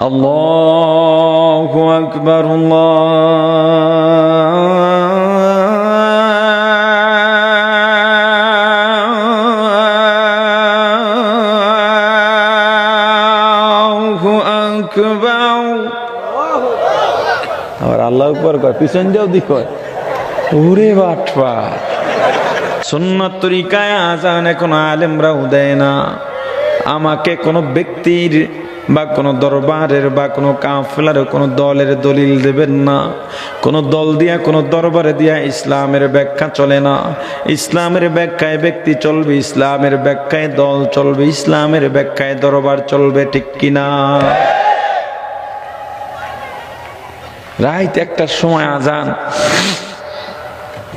আল্লাহু আকবার, আল্লাহু আকবার। আবার আল্লাহু আকবার কয়, পিছন দিয়েও দি কয়, ওরে বাটপা। সুন্নাত তরিকায় আজান এখন আলেমরাও দেয় না। আমাকে কোনো ব্যক্তির বা কোনো দরবারের বা কোনো কাফেলার কোনো দলের দলিল দেবেন না। কোনো দল দিয়া কোনো দরবারে দিয়া ইসলামের ব্যাখ্যা চলে না। ইসলামের ব্যাখ্যায় ব্যক্তি চলবে, ইসলামের ব্যাখ্যায় দল চলবে, ইসলামের ব্যাখ্যায় দরবার চলবে, ঠিক কিনা? রাত একটার সময় আজান,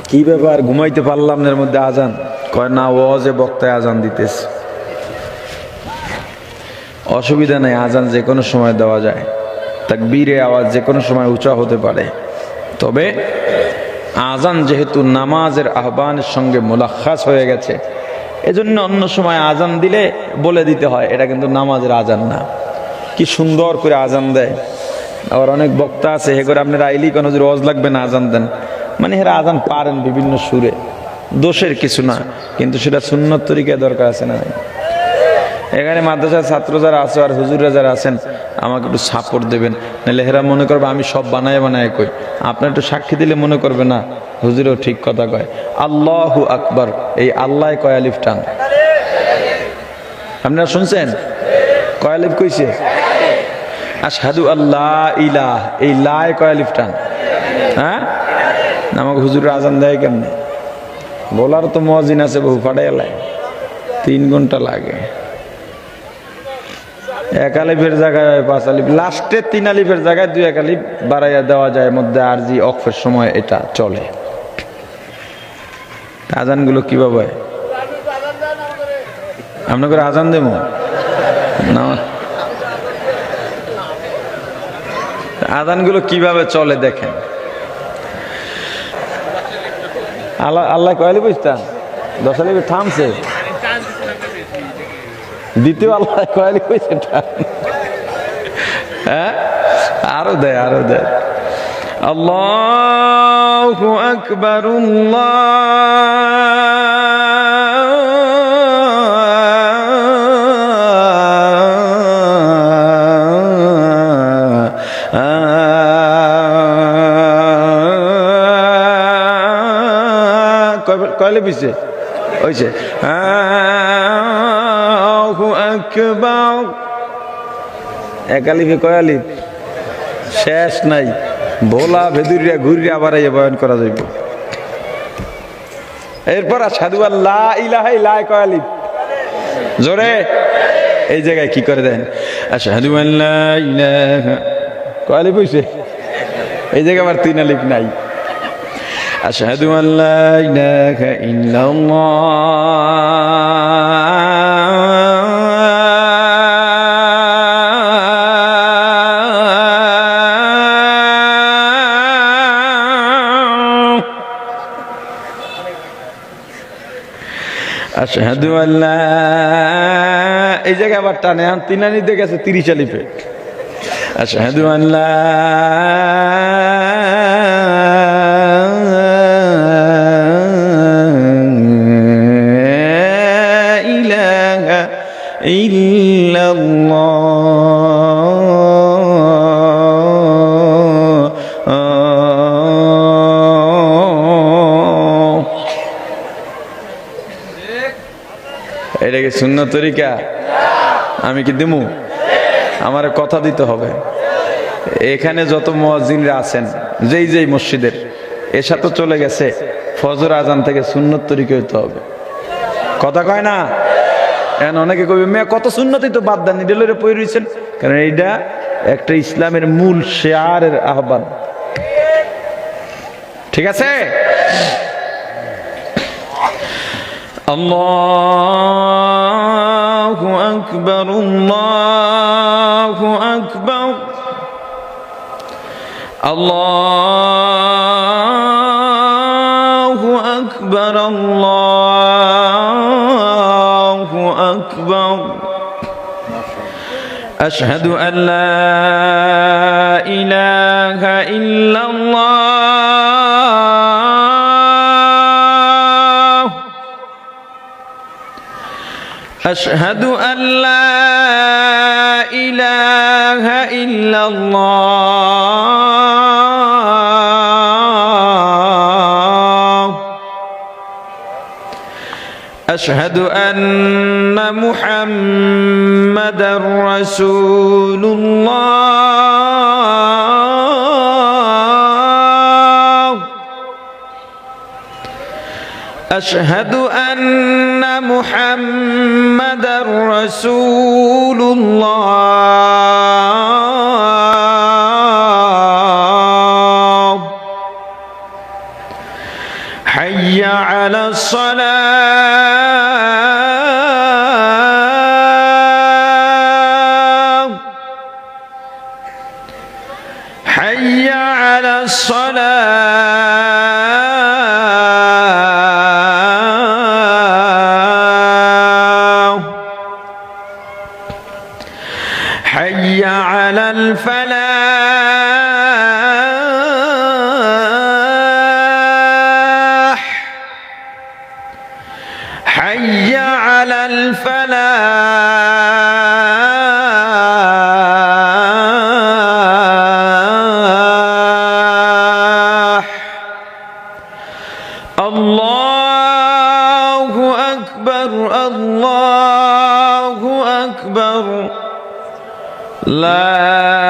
কি ব্যাপার ঘুমাইতে পারলাম না, এর মধ্যে আজান? কয় না, ওয়াজে বক্তায় আজান দিতেছে। অসুবিধা নেই, আজান যে কোনো সময় দেওয়া যায়, তাকবীরে আওয়াজ যে কোনো সময় উঁচা হতে পারে। তবে আজান যেহেতু নামাজের আহ্বানের সঙ্গে মুলাক্কাস হয়ে গেছে, এজন্য অন্য সময় আজান দিলে বলে দিতে হয় এটা কিন্তু নামাজের আজান না। কি সুন্দর করে আজান দেয়। আবার অনেক বক্তা আছে, হে করে আপনারা আইলি কোনো ওয়াজ লাগবে না, আজান দেন, মানে এরা আজান পারেন বিভিন্ন সুরে, দোষের কিছু না, কিন্তু সেটা সুন্নত তরিকায় দরকার আছে না? এখানে মাদ্রাসার ছাত্র যারা আছে আর হুজুররা যারা আছেন, আমাকে একটু সাপোর্ট দেবেন, নাহলে এরা মনে করবে আমি সব বানায় বানায় কই। আপনার একটু সাক্ষী দিলে মনে করবে না হুজুরও ঠিক কথা কয়। আল্লাহু আকবার, এই আল্লাহ কয় আলিফ টান। আপনারা শুনছেন কয় আলিফ কইছে? আশহাদু আল্লাহ ইলাহ, এই লা কয় আলিফ টান? হ্যাঁ, আমাকে হুজুরের আজান দেয় কেমনে? বলার তো মুয়াজ্জিন আছে বহু, ফাটাইয়া লাগে, 3 ঘন্টা লাগে। 1 আলিফের জায়গায় 5 আলিফ, লাস্টে 3 আলিফের জায়গায় 2-1 আলিফ বাড়াইয়া দেওয়া যায়, মধ্যে আরজি অক্ফের সময় এটা চলে। আজানগুলো কিভাবে আপনাকে আজান দেব না? আজানগুলো কিভাবে চলে দেখেন। আল্লাহ কয়ালি বুঝতাম 10 আলিফে থামছে, দ্বিতীয় আল্লাহ কয়ালি কইছে, হ্যাঁ আরো দেয়, আরো দেয়। আল্লাহু আকবার, কয়লে পিছে হয়েছে। আল্লাহু আকবার, 1 আলিফে কয় আলিফ? শেষ নাই, ভোলা ভেদুরিয়া ঘুরিয়া আবার বয়ান করা যাইব। এরপর আশহাদু আল্লা ইলাহা ইল্লাল্লাহ কয় আলিফ? জোরে এই জায়গায় কি করে দেন? আশহাদু আল্লা ইলাহা, কয় আলিফ হইছে? এই জায়গায় আবার 3 আলিফ নাই। আশহাদু আল্লা ইলাহা ইল্লাল্লাহ, আশহাদু আল্লা, এই জায়গায় আবার টানে 3 আলিফে গেছে 30 আলিফে। আশহাদু আল্লা ইলাহা ইল্লাল্লাহ। এটা কি সুন্নাত তরিকা? আমি কি দিমু? আমার কথা দিতে হবে। এখানে যত মুয়াজ্জিনরা আছেন, যেই যেই মসজিদের, এসা তো চলে গেছে, ফজর আজান থেকে সুন্নত তরিকা হইতে হবে, কথা কয় না? এখন অনেকে কইবে মেয়ে কত সুন্নতই তো বাদ দেন, নিডেলের পড়ে রয়েছেন, কারণ এইটা একটা ইসলামের মূল শেয়ারের আহ্বান, ঠিক আছে? আল্লাহু আকবার, আল্লাহু আকবার, আল্লাহু আকবার, আল্লাহু আকবার, أشهد أن لا إله إلا الله أشهد أن لا إله إلا الله أشهد أن محمدا رسول الله أشهد أن محمدا رسول الله حي على الصلاة حي على الصلاة حي على الفلاح حي على الفلاح الله أكبر الله أكبر لا